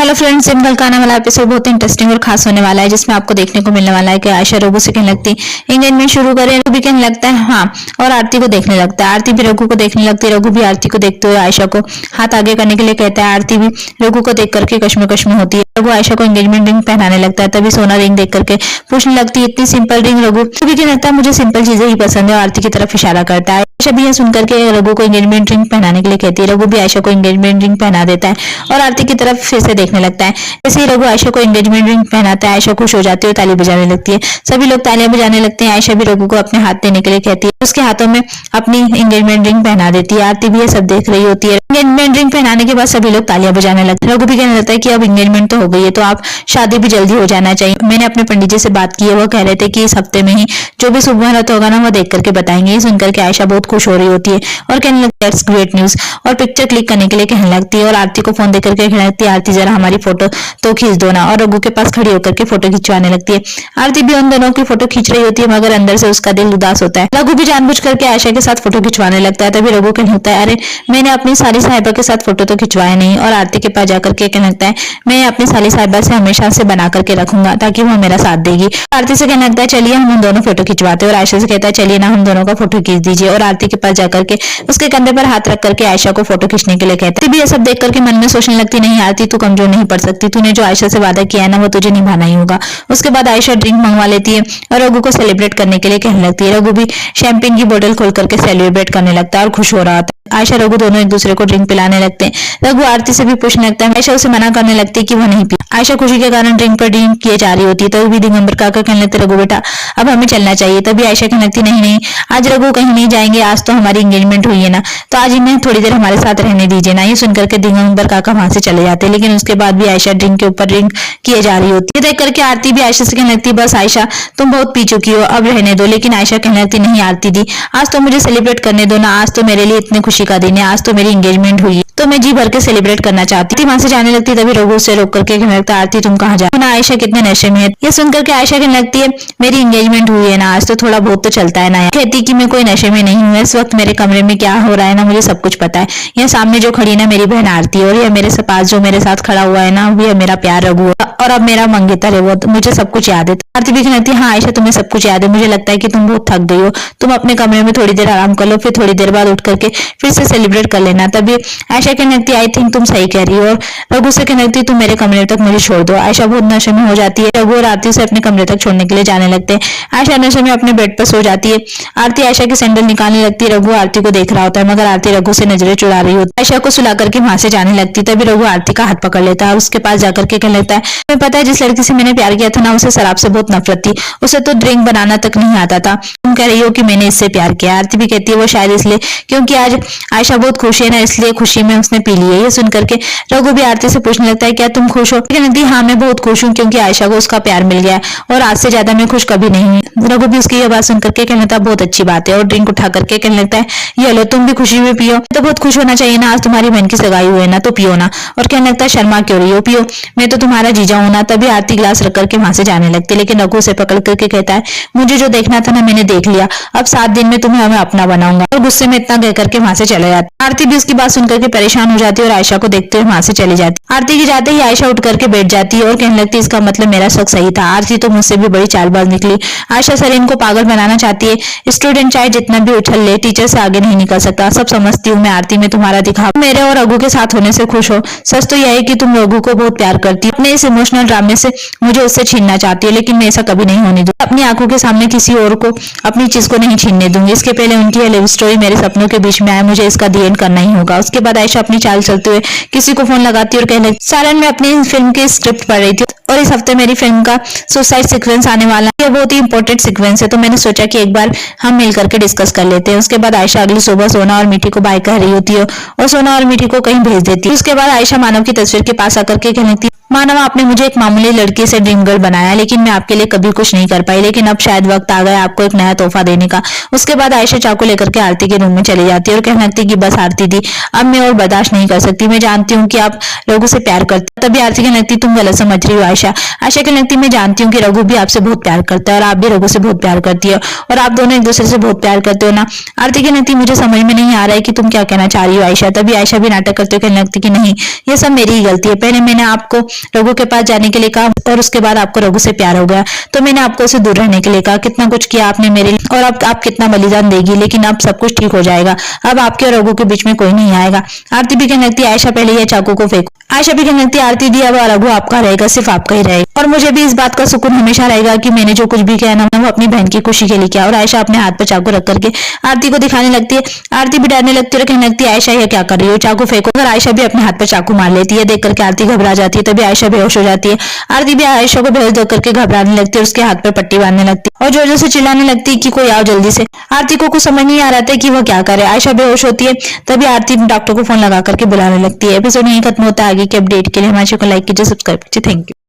Hello friends, simple का आने वाला एपिसोड बहुत इंटरेस्टिंग और खास होने वाला है, जिसमें आपको देखने को मिलने वाला है कि आयशा रघु से कहने लगती एंगेजमेंट शुरू करे। रघु भी कहने लगता है हाँ, और आरती को देखने लगता है। आरती भी रघु को देखने लगती है। रघु भी आरती को देखते हुए आयशा को हाथ आगे करने के लिए कहता है। आरती भी रघु को देख करके कश्मकश में होती है। रघु आयशा को एंगेजमेंट रिंग पहनाने लगता है। तभी सोना रिंग देख करके पूछने लगती है इतनी सिंपल रिंग। रघु भी कहने लगता है मुझे सिंपल चीजें ही पसंद है, और आरती की तरफ इशारा करता है। आयशा भी यह सुनकर के रघु को एंगेजमेंट रिंग पहनाने के लिए कहती है। रघु भी आयशा को एंगेजमेंट रिंग पहना देता है और आरती की तरफ फिर से देखने लगता है। जैसे ही रघु आयशा को एंगेजमेंट रिंग पहनाता है, आयशा खुश हो जाती है और ताली बजाने लगती है। सभी लोग तालियां बजाने लगते हैं। आयशा भी रघु को अपने हाथ देने के लिए कहती है, उसके हाथों में अपनी एंगेजमेंट रिंग पहना देती है। आरती भी ये सब देख रही होती है। एंगेजमेंट रिंग पहनाने के बाद सभी लोग तालियां बजाने लगते हैं। रघु भी कहने लगता है कि अब एंगेजमेंट तो हो गई है, तो आप शादी भी जल्दी हो जाना चाहिए। मैंने अपने पंडित जी से बात की है, वो कह रहे थे कि इस हफ्ते में ही जो भी शुभ मुहूर्त होगा ना, वो देख करके बताएंगे। ये सुनकर के आयशा बहुत खुश हो रही होती है और कहने लगती है ग्रेट न्यूज, और पिक्चर क्लिक करने के लिए कहने लगती है। और आरती को फोन देकर के कहने लगती है आरती जरा हमारी फोटो तो खींच दो ना, और रघु के पास खड़ी होकर के फोटो खिंचवाने लगती है। आरती भी उन दोनों की फोटो खींच रही होती है, मगर अंदर से उसका दिल उदास होता है। रघु भी जानबूझ करके आयशा के साथ फोटो खिंचवाने लगता है। तभी रघु कहने लगता है अरे मैंने अपनी साली साहिबा के साथ फोटो तो खिंचवाया नहीं। और आरती के पास जाकर के कहने लगता है मैं अपनी साली साहिबा से हमेशा से बना करके रखूंगा ताकि वो मेरा साथ देगी। आरती से कहने लगता है चलिए हम उन दोनों फोटो खिंचवाते हैं, और आयशा से कहता है चलिए ना हम दोनों का फोटो खींच दीजिए। और आरती के पास जाकर के उसके कंधे पर हाथ रख करके आयशा को फोटो खींचने के लिए कहता है। भी ये सब देख करके मन में सोचने लगती नहीं आरती तू कमजोर नहीं पड़ सकती, तूने जो आयशा से वादा किया है ना वो तुझे निभाना ही होगा। उसके बाद आयशा ड्रिंक मंगवा लेती है और रघु को सेलिब्रेट करने के लिए कहने लगती है। रघु भी शैंपेन की बोतल खोल करके सेलिब्रेट करने लगता है और खुश हो रहा होता है। आयशा रघु दोनों एक दूसरे को ड्रिंक पिलाने लगते हैं। रघु आरती से भी पूछने लगता है। आयशा उसे मना करने लगती है कि वो नहीं पी। आयशा खुशी के कारण ड्रिंक पर ड्रिंक किए जा रही होती है। तो भी दिगंबर काका कहने लगते रघु बेटा अब हमें चलना चाहिए। तभी आयशा कहने लगती नहीं नहीं, आज रघु कहीं नहीं जाएंगे, आज तो हमारी एंगेजमेंट हुई है ना, तो आज इन्हें थोड़ी देर हमारे साथ रहने दीजिए ना। ये सुनकर के दिगंबर काका वहां से चले जाते हैं, लेकिन उसके बाद भी आयशा ड्रिंक के ऊपर ड्रिंक किए जा रही होती है। देख करके आरती भी आयशा से कहने लगती बस आयशा तुम बहुत पी चुकी हो, अब रहने दो। लेकिन आयशा कहने लगती नहीं आरती दी, आज तो मुझे सेलिब्रेट करने दो ना, आज तो मेरे लिए इतनी खुशी का दिन है, आज तो मेरी एंगेजमेंट हुई है, तो मैं जी भर के सेलिब्रेट करना चाहती थी। वहां से जाने लगती तभी रघु से रोक करके कहने लगता आरती तुम कहाँ जा रही हो ना, आयशा कितने नशे में है। ये सुनकर के आयशा कहने लगती है मेरी एंगेजमेंट हुई है ना, आज तो थोड़ा बहुत तो चलता है ना। कहती कि मैं कोई नशे में नहीं हूँ, इस वक्त मेरे कमरे में क्या हो रहा है ना मुझे सब कुछ पता है। यह सामने जो खड़ी है ना मेरी बहन आरती है, और यह मेरे से पास जो मेरे साथ खड़ा हुआ है ना वो मेरा प्यार रघु है, और अब मेरा मंगेतर है वो, तो मुझे सब कुछ याद है। आरती भी कहती है हाँ आयशा तुम्हें सब कुछ याद है, मुझे लगता है कि तुम बहुत थक गई हो, तुम अपने कमरे में थोड़ी देर आराम कर लो, फिर थोड़ी देर बाद उठ करके फिर से सेलिब्रेट कर लेना। तभी आयशा कहने लगती आई थिंक तुम सही कह रही हो, और रघु से कहने लगती तुम मेरे कमरे तक मुझे छोड़ दो। आयशा बहुत नशे में हो जाती है। रघु और आरती से अपने कमरे तक छोड़ने के लिए जाने लगते हैं। आयशा नशे में अपने बेड पर सो जाती है। आरती आयशा की सैंडल निकालने लगती है। रघु आरती को देख रहा होता है, मगर आरती रघु से नजरें चुरा रही होती है। आयशा को सुला करके वहां से जाने लगती। तभी रघु आरती का हाथ पकड़ लेता है और उसके पास जाकर के कहने लगता है तुम्हें पता है जिस लड़की से मैंने प्यार किया था ना, उसे शराब से बहुत नफरत थी, उसे तो ड्रिंक बनाना तक नहीं आता था, तुम कह रही हो कि मैंने इससे प्यार किया। आरती भी कहती है वो शायद इसलिए क्योंकि आज आयशा बहुत खुश है ना, इसलिए खुशी में उसने पी ली है। ये सुनकर के रघु भी आरती से पूछने लगता है क्या तुम खुश हो। कहती हाँ मैं बहुत खुश हूँ, क्योंकि आयशा को उसका प्यार मिल गया है, और आज से ज्यादा मैं खुश कभी नहीं। रघु भी उसकी यह बात सुनकर के कहने लगता है बहुत अच्छी बात है, और ड्रिंक उठा करके कहने लगता है ये लो तुम भी खुशी में पियो, तो बहुत खुश होना चाहिए ना, आज तुम्हारी बहन की सगाई हुई है ना, तो पियो ना। और कहने लगता है शर्मा क्यों रही हो, पियो, मैं तो तुम्हारा जीजा हूं ना। तभी आरती ग्लास रख करके वहां से जाने लगती, लेकिन रघु से पकड़ करके कहता है मुझे जो देखना था ना मैंने देख लिया, अब 7 दिन में तुम्हें हमें अपना बनाऊंगा। और गुस्से में इतना कह करके वहां से चले जाते। आरती भी उसकी बात सुनकर के परेशान हो जाती है और आयशा को देखते हुए वहां से चली जाती। आरती के जाते ही आयशा उठ करके बैठ जाती है और कहने लगती इसका मतलब मेरा शक सही था, आरती तो मुझसे भी बड़ी चालबाज निकली। आयशा सर इनको पागल बनाना चाहती है, स्टूडेंट चाहे जितना भी उछल ले टीचर से आगे नहीं निकल सकता। सब समझती हूँ मैं आरती में तुम्हारा दिखावा, मेरे और रघु के साथ होने से खुश हो। सच तो यह है कि तुम रघु को बहुत प्यार करती हो, अपने इस इमोशनल ड्रामे से मुझे उससे छीनना चाहती है, लेकिन मैं ऐसा कभी नहीं होने दूंगी। अपनी आंखों के सामने किसी और को अपनी चीज को नहीं छीनने दूंगी। इसके पहले उनकी लव स्टोरी मेरे सपनों के बीच में आए, मुझे इसका दी एंड करना ही होगा। उसके बाद आयशा अपनी चाल चलते हुए किसी को फोन लगाती है और कहने सारण में अपनी फिल्म की स्क्रिप्ट पढ़ रही थी, और इस हफ्ते मेरी फिल्म का सुसाइड सीक्वेंस आने वाला है, ये बहुत ही इंपॉर्टेंट सीक्वेंस है, तो मैंने सोचा कि एक बार हम मिल करके डिस्कस कर लेते हैं। उसके बाद आयशा अगली सुबह सोना और मीठी को बाय कह रही होती है, और सोना और मीठी को कहीं भेज देती है। उसके बाद आयशा मानव की तस्वीर के पास आकर के कहने लगती मानो आपने मुझे एक मामूली लड़की से ड्रीम गर्ल बनाया, लेकिन मैं आपके लिए कभी कुछ नहीं कर पाई, लेकिन अब शायद वक्त आ गया आपको एक नया तोहफा देने का। उसके बाद आयशा चाकू लेकर के आरती के रूम में चली जाती है और कहने लगती है कि बस आरती दी, अब मैं और बर्दाश्त नहीं कर सकती। मैं जानती हूँ कि आप रघु से प्यार करती। तभी आरती कहने लगती तुम गलत समझ रही हो आयशा। आयशा कहने लगती मैं जानती हूँ कि रघु भी आपसे बहुत प्यार करता है और आप भी रघु से बहुत प्यार करती है और आप दोनों एक दूसरे से बहुत प्यार करते हो ना। आरती कहने लगती मुझे समझ में नहीं आ रहा है कि तुम क्या कहना चाह रही हो आयशा। तभी आयशा भी नाटक करते हुए कहने लगती कि नहीं, ये सब मेरी ही गलती है। पहले मैंने आपको रघु के पास जाने के लिए कहा और उसके बाद आपको रघु से प्यार हो गया तो मैंने आपको उसे दूर रहने के लिए कहा। कितना कुछ किया आपने मेरे लिए और अब आप कितना बलिदान देगी, लेकिन अब सब कुछ ठीक हो जाएगा। अब आपके और रघु के बीच में कोई नहीं आएगा। आरती भी कहने लगती आयशा पहले ये चाकू को फेंको। आयशा भी कहने लगती आरती दी अब रघु आपका रहेगा, सिर्फ आपका ही रहेगा और मुझे भी इस बात का सुकून हमेशा रहेगा कि मैंने जो कुछ भी किया ना वो अपनी बहन की खुशी के लिए किया। और आयशा अपने हाथ पर चाकू रख करके आरती को दिखाने लगती है। आरती भी डरने लगती है और कहने लगती है आयशा ये क्या कर रही हो, चाकू फेंको। अगर आयशा भी अपने हाथ पर चाकू मार लेती है देख करके आरती घबरा जाती है। तभी आयशा बेहोश हो जाती है। आरती भी आयशा को बेहोश देख करके घबराने लगती है और उसके हाथ पर पट्टी बांधने लगती है और जोर जोर से चिल्लाने लगती है कि कोई आओ जल्दी से। आरती को कुछ समझ नहीं आ रहा था कि वो क्या करे। आयशा बेहोश होती है। तभी आरती डॉक्टर को फोन लगा करके बुलाने लगती है। एपिसोड यहीं खत्म होता है। आगे के अपडेट के लिए हमारे चैनल को लाइक कीजिए, सब्सक्राइब कीजिए। Thank you.